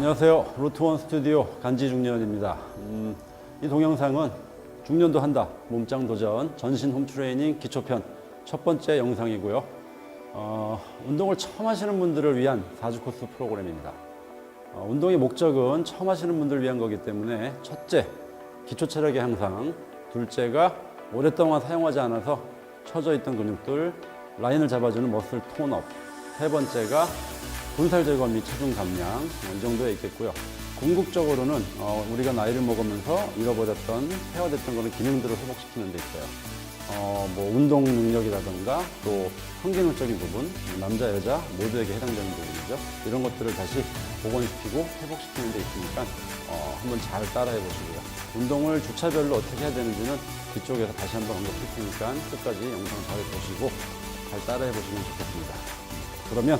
안녕하세요. 루트원 스튜디오 간지중년입니다. 이 동영상은 중년도 한다 몸짱 도전 전신 홈트레이닝 기초편 첫 번째 영상이고요. 운동을 처음 하시는 분들을 위한 4주 코스 프로그램입니다. 운동의 목적은 처음 하시는 분들을 위한 거기 때문에 첫째, 기초 체력의 향상, 둘째가 오랫동안 사용하지 않아서 처져 있던 근육들, 라인을 잡아주는 머슬 톤업, 세 번째가 군살 제거 및 체중 감량, 이 정도에 있겠고요. 궁극적으로는 우리가 나이를 먹으면서 잃어버렸던, 퇴화됐던 그런 기능들을 회복시키는 데 있어요. 운동 능력이라든가 또 성기능적인 부분, 남자, 여자 모두에게 해당되는 부분이죠. 이런 것들을 다시 복원시키고 회복시키는 데 있으니까 한번 잘 따라해 보시고요. 운동을 주차별로 어떻게 해야 되는지는 뒤쪽에서 다시 한번 언급할 테니까 끝까지 영상 잘 보시고 잘 따라해 보시면 좋겠습니다. 그러면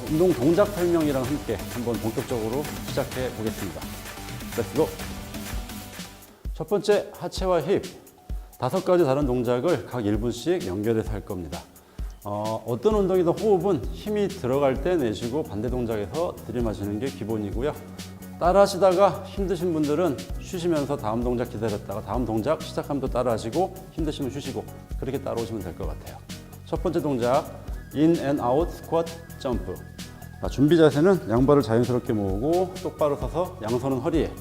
운동 동작 설명이랑 함께 한번 본격적으로 시작해 보겠습니다. 렛츠고! 첫 번째, 하체와 힙. 5가지 다른 동작을 각 1분씩 연결해서 할 겁니다. 어떤 운동이든 호흡은 힘이 들어갈 때 내쉬고 반대 동작에서 들이마시는 게 기본이고요. 따라 하시다가 힘드신 분들은 쉬시면서 다음 동작 기다렸다가 다음 동작 시작하면 또 따라 하시고 힘드시면 쉬시고 그렇게 따라오시면 될 것 같아요. 첫 번째 동작, 인 앤 아웃 스쿼트 점프. 준비 자세는 양발을 자연스럽게 모으고 똑바로 서서 양손은 허리에.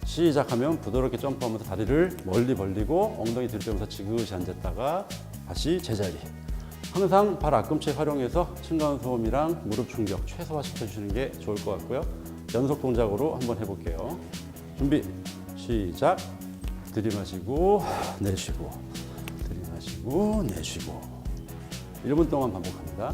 시작하면 부드럽게 점프하면서 다리를 멀리 벌리고 엉덩이 들빼면서 지그시 앉았다가 다시 제자리. 항상 발 앞꿈치 활용해서 층간소음이랑 무릎 충격 최소화시켜주시는 게 좋을 것 같고요. 연속 동작으로 한번 해볼게요. 준비, 시작. 들이마시고 내쉬고 들이마시고 내쉬고 1분 동안 반복합니다.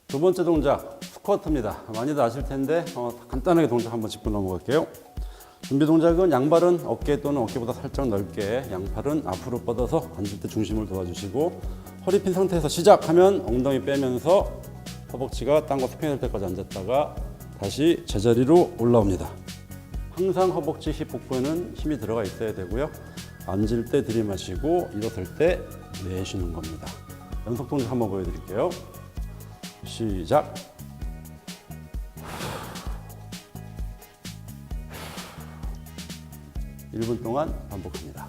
두 번째 동작, 스쿼트입니다. 많이들 아실 텐데 간단하게 동작 한번 짚고 넘어갈게요. 준비 동작은 양발은 어깨 또는 어깨보다 살짝 넓게, 양팔은 앞으로 뻗어서 앉을 때 중심을 도와주시고 허리 핀 상태에서 시작하면 엉덩이 빼면서 허벅지가 땅과 스팽이 될 때까지 앉았다가 다시 제자리로 올라옵니다. 항상 허벅지, 힙, 복부에는 힘이 들어가 있어야 되고요. 앉을 때 들이마시고 일어설 때 내쉬는 겁니다. 연속 동작 한번 보여드릴게요. 시작. 일 분 동안 반복합니다.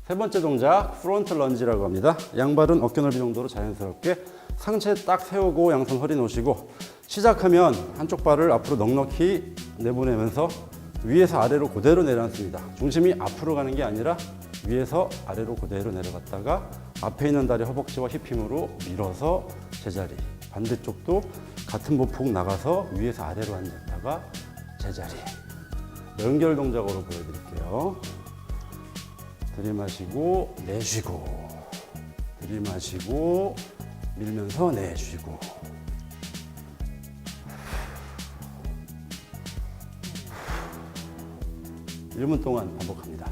세 번째 동작, 프론트 런지라고 합니다. 양발은 어깨 넓이 정도로 자연스럽게 상체 딱 세우고 양손 허리 놓으시고 시작하면 한쪽 발을 앞으로 넉넉히 내보내면서 위에서 아래로 그대로 내려앉습니다. 중심이 앞으로 가는 게 아니라 위에서 아래로 그대로 내려갔다가 앞에 있는 다리 허벅지와 힙 힘으로 밀어서 제자리. 반대쪽도 같은 보폭 나가서 위에서 아래로 앉았다가 제자리. 연결 동작으로 보여드릴게요. 들이마시고 내쉬고, 들이마시고 밀면서 내쉬고. 1분 동안 반복합니다.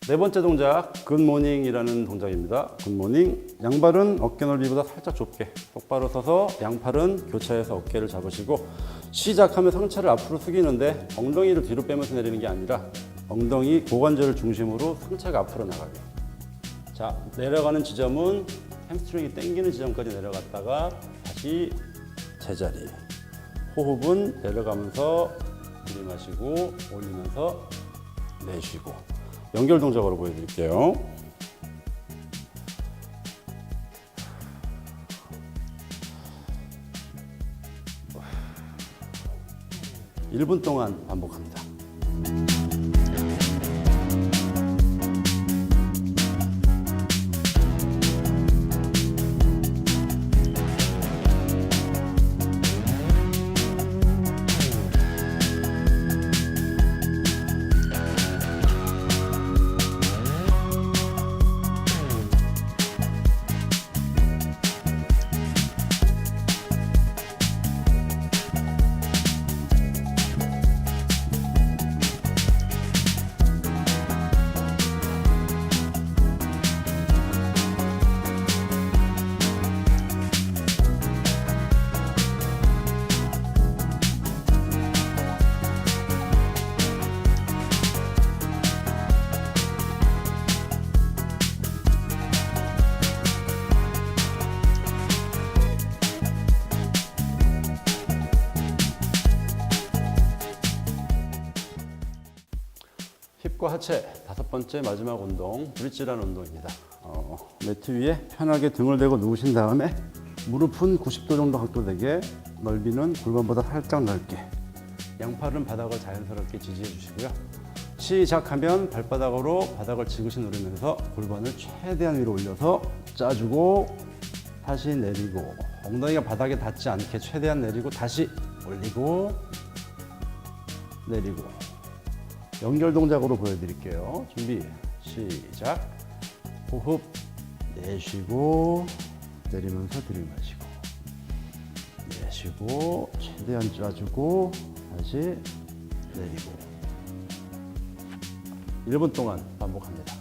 네 번째 동작, 굿모닝이라는 동작입니다. 굿모닝. 양발은 어깨 넓이보다 살짝 좁게 똑바로 서서 양팔은 교차해서 어깨를 잡으시고, 시작하면 상체를 앞으로 숙이는데 엉덩이를 뒤로 빼면서 내리는 게 아니라 엉덩이 고관절을 중심으로 상체가 앞으로 나가게. 자, 내려가는 지점은 햄스트링이 당기는 지점까지 내려갔다가 다시 제자리. 호흡은 내려가면서 들이마시고 올리면서 내쉬고. 연결 동작으로 보여드릴게요. (1분) 동안 반복합니다. 힙과 하체, 5번째 마지막 운동, 브릿지라는 운동입니다. 매트 위에 편하게 등을 대고 누우신 다음에 무릎은 90도 정도 각도되게, 넓이는 골반보다 살짝 넓게, 양팔은 바닥을 자연스럽게 지지해 주시고요. 시작하면 발바닥으로 바닥을 지그시 누르면서 골반을 최대한 위로 올려서 짜주고 다시 내리고, 엉덩이가 바닥에 닿지 않게 최대한 내리고 다시 올리고 내리고. 연결 동작으로 보여드릴게요. 준비, 시작. 호흡 내쉬고 내리면서 들이마시고 내쉬고 최대한 짜주고 다시 내리고. 1분 동안 반복합니다.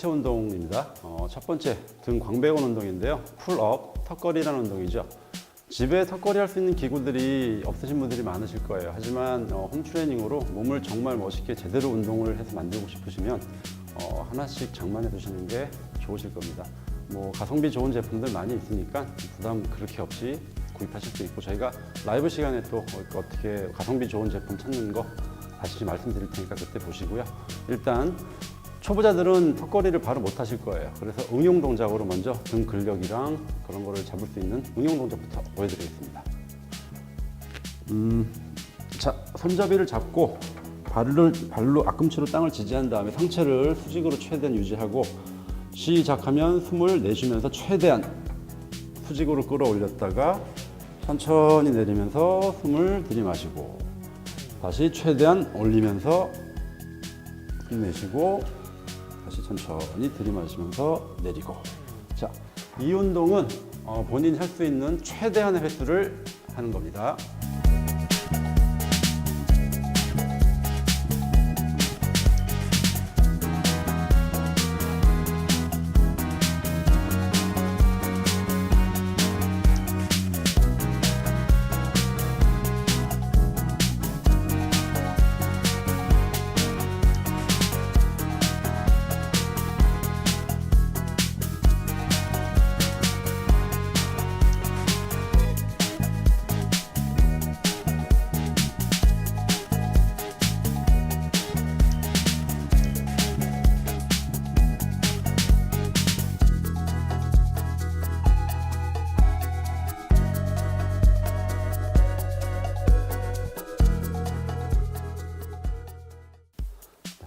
상체 운동입니다. 첫 번째 등 광배근 운동인데요. 풀업, 턱걸이라는 운동이죠. 집에 턱걸이 할 수 있는 기구들이 없으신 분들이 많으실 거예요. 하지만 홈트레이닝으로 몸을 정말 멋있게 제대로 운동을 해서 만들고 싶으시면 하나씩 장만해 두시는 게 좋으실 겁니다. 뭐 가성비 좋은 제품들 많이 있으니까 부담 그렇게 없이 구입하실 수 있고, 저희가 라이브 시간에 또 어떻게 가성비 좋은 제품 찾는 거 다시 말씀드릴 테니까 그때 보시고요. 일단 초보자들은 턱걸이를 바로 못 하실 거예요. 그래서 응용 동작으로 먼저 등 근력이랑 그런 거를 잡을 수 있는 응용 동작부터 보여드리겠습니다. 자, 손잡이를 잡고 발로 앞꿈치로 땅을 지지한 다음에 상체를 수직으로 최대한 유지하고, 시작하면 숨을 내쉬면서 최대한 수직으로 끌어올렸다가 천천히 내리면서 숨을 들이마시고, 다시 최대한 올리면서 힘내시고, 다시 천천히 들이마시면서 내리고. 자, 이 운동은 본인이 할 수 있는 최대한의 횟수를 하는 겁니다.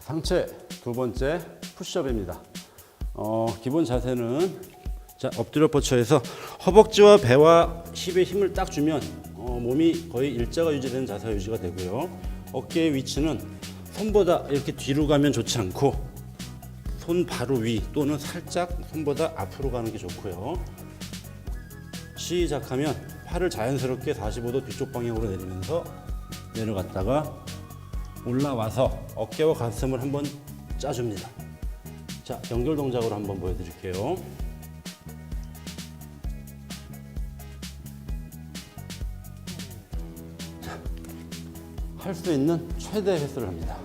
상체 두 번째 푸시업입니다. 기본 자세는 자, 엎드려 뻗쳐에서 허벅지와 배와 힙에 힘을 딱 주면 몸이 거의 일자가 유지되는 자세가 유지가 되고요. 어깨의 위치는 손보다 이렇게 뒤로 가면 좋지 않고 손 바로 위 또는 살짝 손보다 앞으로 가는 게 좋고요. 시작하면 팔을 자연스럽게 45도 뒤쪽 방향으로 내리면서 내려갔다가 올라와서 어깨와 가슴을 한번 짜줍니다. 자, 연결 동작으로 한번 보여드릴게요. 할 수 있는 최대 횟수를 합니다.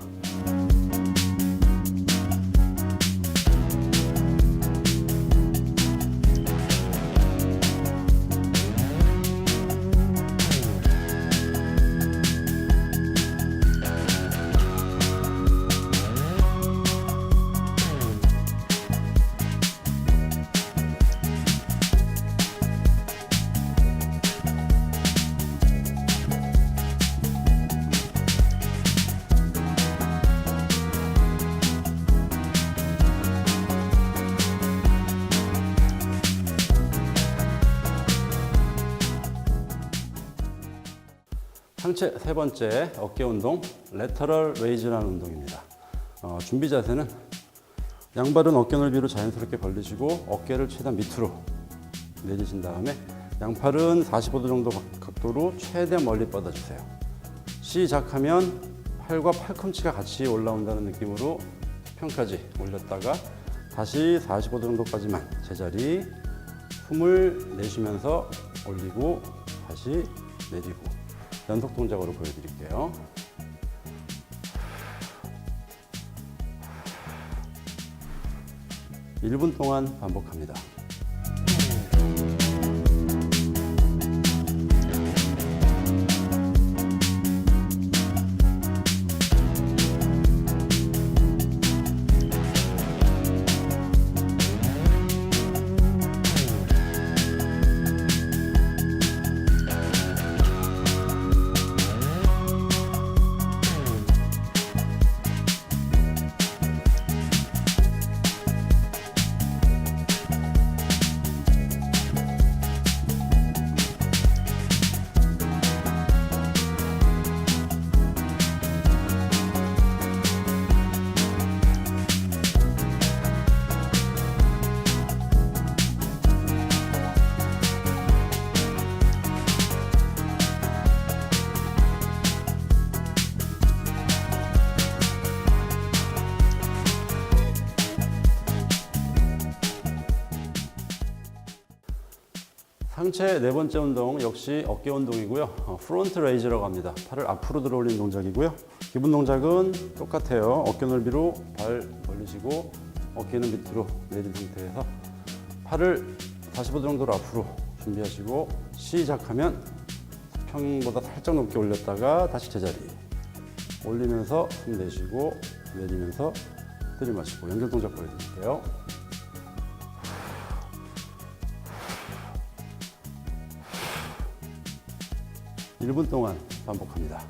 상체 세 번째 어깨 운동, 레터럴 레이즈라는 운동입니다. 준비 자세는 양발은 어깨 넓이로 자연스럽게 벌리시고 어깨를 최대한 밑으로 내리신 다음에 양팔은 45도 정도 각도로 최대한 멀리 뻗어주세요. 시작하면 팔과 팔꿈치가 같이 올라온다는 느낌으로 수평까지 올렸다가 다시 45도 정도까지만 제자리, 숨을 내쉬면서 올리고 다시 내리고, 연속 동작으로 보여드릴게요. (1분) 동안 반복합니다. 상체 네 번째 운동 역시 어깨 운동이고요. 프론트 레이즈라고 합니다. 팔을 앞으로 들어 올리는 동작이고요. 기본 동작은 똑같아요. 어깨 넓이로 발 벌리시고 어깨는 밑으로 내린 상태에서 팔을 45도 정도로 앞으로 준비하시고 시작하면 평보다 살짝 높게 올렸다가 다시 제자리 올리면서 숨 내쉬고 내리면서 들이마시고 연결 동작 보여드릴게요. 1분 동안 반복합니다.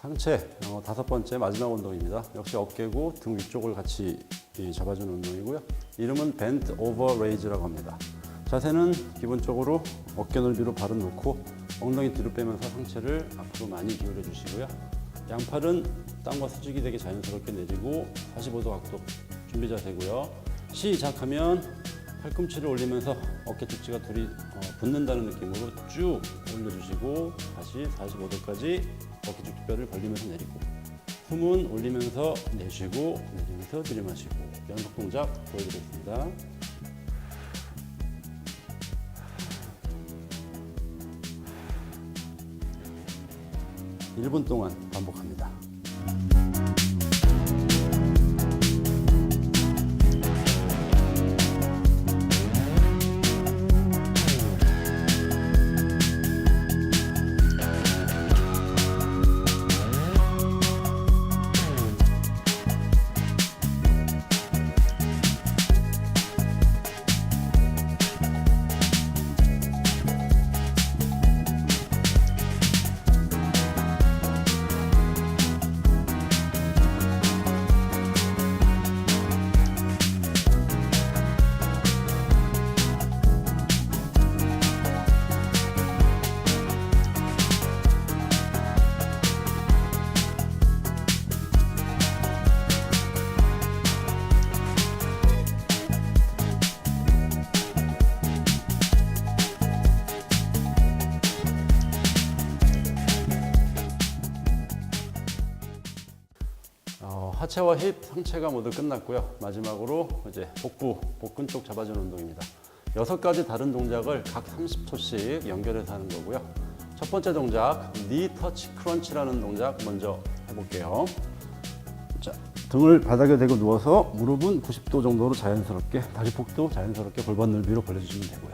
상체 다섯 번째 마지막 운동입니다. 역시 어깨고 등 위쪽을 같이 잡아주는 운동이고요. 이름은 벤트 오버 레이즈라고 합니다. 자세는 기본적으로 어깨 넓이로 발은 놓고 엉덩이 뒤로 빼면서 상체를 앞으로 많이 기울여 주시고요. 양팔은 땅과 수직이 되게 자연스럽게 내리고 45도 각도 준비 자세고요. 시작하면 팔꿈치를 올리면서 어깨 tuk지가 둘이 붙는다는 느낌으로 쭉 올려주시고 다시 45도까지 어깨 tuk지뼈를 벌리면서 내리고 숨은 올리면서 내쉬고 내리면서 들이마시고 연속 동작 보여드리겠습니다. (1분) 동안 반복합니다. 하체와 힙, 상체가 모두 끝났고요. 마지막으로 이제 복부, 복근 쪽 잡아주는 운동입니다. 6가지 다른 동작을 각 30초씩 연결해서 하는 거고요. 첫 번째 동작, 니 터치 크런치라는 동작 먼저 해볼게요. 자, 등을 바닥에 대고 누워서 무릎은 90도 정도로 자연스럽게, 다리폭도 자연스럽게 골반 넓이로 벌려주시면 되고요.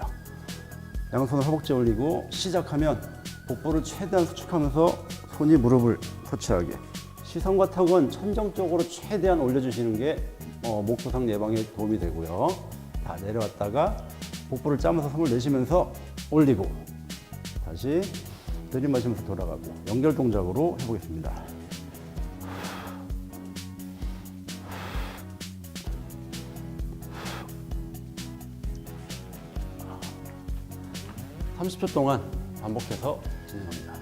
양손을 허벅지에 올리고 시작하면 복부를 최대한 수축하면서 손이 무릎을 터치하게, 시선과 턱은 천정 쪽으로 최대한 올려주시는 게 목 부상 예방에 도움이 되고요. 다 내려왔다가 복부를 짜면서 숨을 내쉬면서 올리고 다시 들이마시면서 돌아가고 연결 동작으로 해보겠습니다. (30초) 동안 반복해서 진행합니다.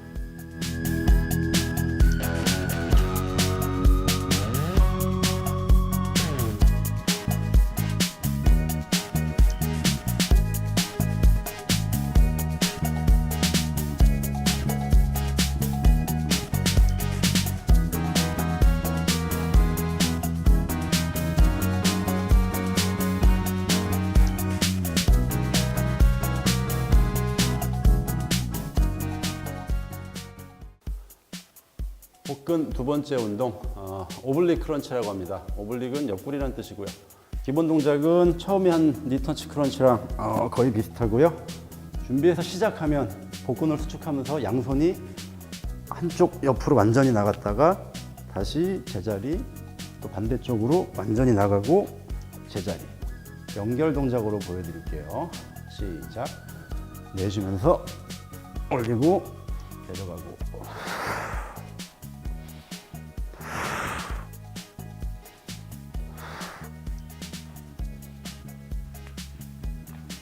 복근 두 번째 운동, 오블릭 크런치라고 합니다. 오블릭은 옆구리라는 뜻이고요. 기본 동작은 처음에 한 니턴치 크런치랑 거의 비슷하고요. 준비해서 시작하면 복근을 수축하면서 양손이 한쪽 옆으로 완전히 나갔다가 다시 제자리, 또 반대쪽으로 완전히 나가고 제자리. 연결 동작으로 보여드릴게요. 시작. 내쉬면서 올리고 내려가고.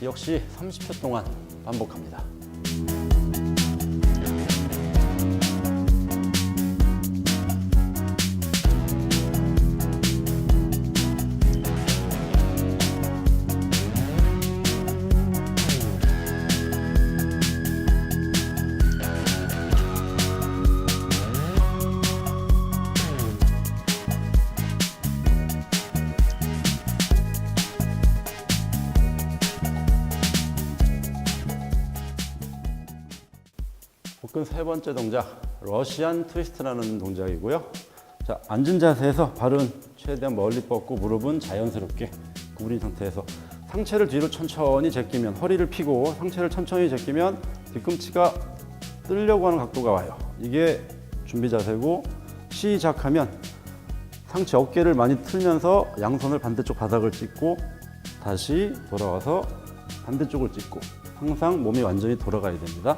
역시 30초 동안 반복합니다. 복근 세 번째 동작, 러시안 트위스트라는 동작이고요. 자, 앉은 자세에서 발은 최대한 멀리 뻗고 무릎은 자연스럽게 구부린 상태에서 상체를 뒤로 천천히 제끼면, 허리를 펴고 상체를 천천히 제끼면 뒤꿈치가 뜨려고 하는 각도가 와요. 이게 준비 자세고, 시작하면 상체 어깨를 많이 틀면서 양손을 반대쪽 바닥을 찢고 다시 돌아와서 반대쪽을 찢고, 항상 몸이 완전히 돌아가야 됩니다.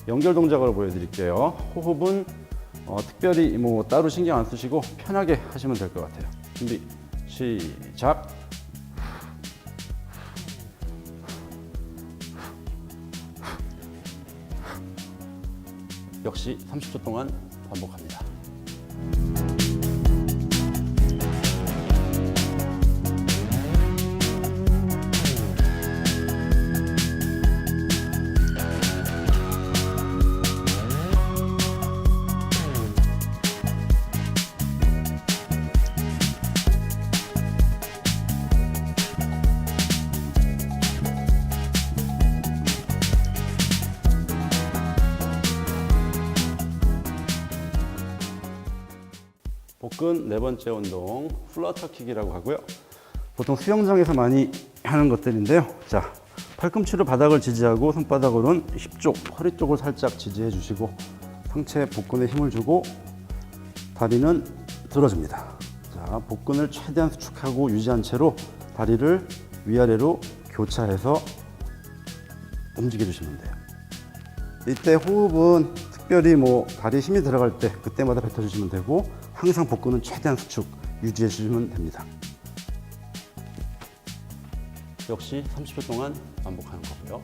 연결 동작으로 보여드릴게요. 호흡은 특별히 따로 신경 안 쓰시고 편하게 하시면 될 것 같아요. 준비, 시작. 역시 30초 동안 반복합니다. 복근 네 번째 운동, 플러터킥이라고 하고요. 보통 수영장에서 많이 하는 것들인데요. 자, 팔꿈치로 바닥을 지지하고 손바닥으로는 힙 쪽, 허리 쪽을 살짝 지지해 주시고 상체 복근에 힘을 주고 다리는 들어줍니다. 자, 복근을 최대한 수축하고 유지한 채로 다리를 위아래로 교차해서 움직여 주시면 돼요. 이때 호흡은 특별히 다리에 힘이 들어갈 때 그때마다 뱉어주시면 되고, 항상 복근은 최대한 수축 유지해 주시면 됩니다. 역시 30초 동안 반복하는 거고요.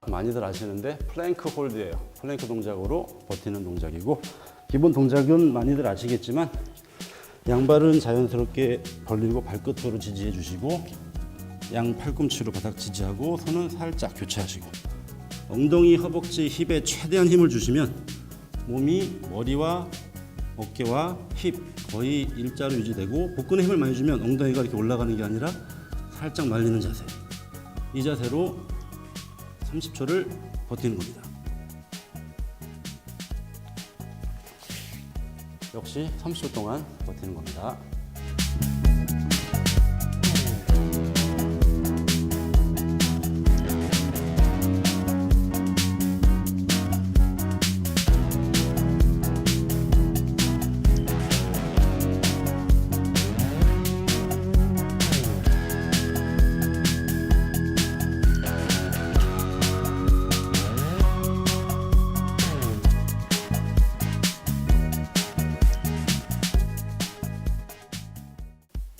많이들 아시는데 플랭크 홀드예요. 플랭크 동작으로 버티는 동작이고, 기본 동작은 많이들 아시겠지만 양발은 자연스럽게 벌리고 발끝으로 지지해 주시고, 양 팔꿈치로 바닥 지지하고 손은 살짝 교차하시고, 엉덩이, 허벅지, 힙에 최대한 힘을 주시면 몸이 머리와 어깨와 힙 거의 일자로 유지되고, 복근에 힘을 많이 주면 엉덩이가 이렇게 올라가는 게 아니라 살짝 말리는 자세. 이 자세로 30초를 버티는 겁니다. 역시 30초 동안 버티는 겁니다.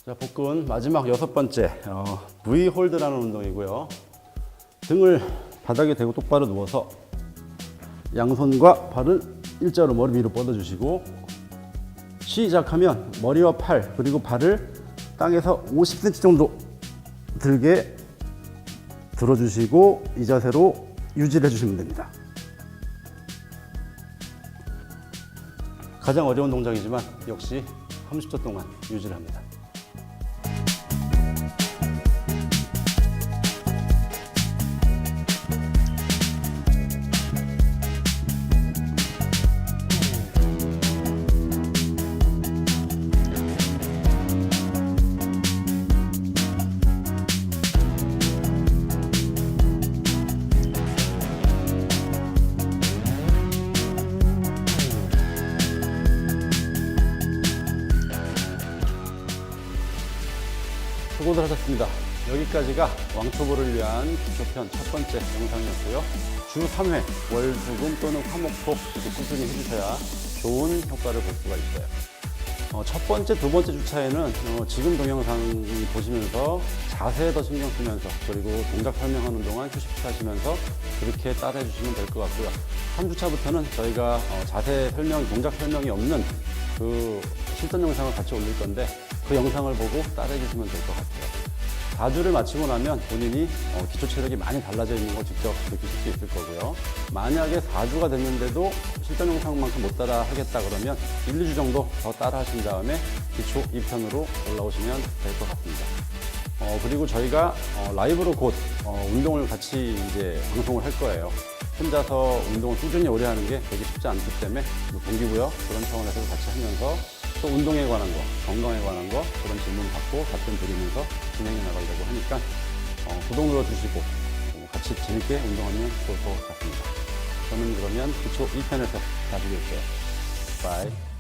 자, 복근 마지막 여섯 번째 V 홀드라는 운동이고요. 등을 바닥에 대고 똑바로 누워서 양손과 발을 일자로 머리 위로 뻗어주시고, 시작하면 머리와 팔 그리고 발을 땅에서 50cm 정도 들게 들어주시고 이 자세로 유지를 해주시면 됩니다. 가장 어려운 동작이지만 역시 30초 동안 유지를 합니다. 수고들 하셨습니다. 여기까지가 왕초보를 위한 기초편 첫 번째 영상이었고요. 주 3회 월수금 또는 화목토 이렇게 꾸준히 해주셔야 좋은 효과를 볼 수가 있어요. 첫 번째, 두 번째 주차에는 지금 동영상 보시면서 자세에 더 신경 쓰면서 그리고 동작 설명하는 동안 휴식 취하시면서 그렇게 따라해 주시면 될 것 같고요. 3주차부터는 저희가 자세 설명, 동작 설명이 없는 그 실전 영상을 같이 올릴 건데 그 영상을 보고 따라해 주시면 될 것 같아요. 4주를 마치고 나면 본인이 기초 체력이 많이 달라져 있는 거 직접 느끼실 수 있을 거고요. 만약에 4주가 됐는데도 실전 영상만큼 못 따라 하겠다 그러면 1, 2주 정도 더 따라 하신 다음에 기초 2편으로 올라오시면 될 것 같습니다. 그리고 저희가 라이브로 곧 운동을 같이 이제 방송을 할 거예요. 혼자서 운동을 꾸준히 오래 하는 게 되게 쉽지 않기 때문에 동기부여 그런 차원에서 같이 하면서 또 운동에 관한 거, 건강에 관한 거 그런 질문 받고 답변 드리면서 진행해 나가려고 하니까 구독 눌러주시고 같이 재밌게 운동하면 좋을 것 같습니다. 저는 그러면 기초 1편에서 다시 뵐게요. 바이.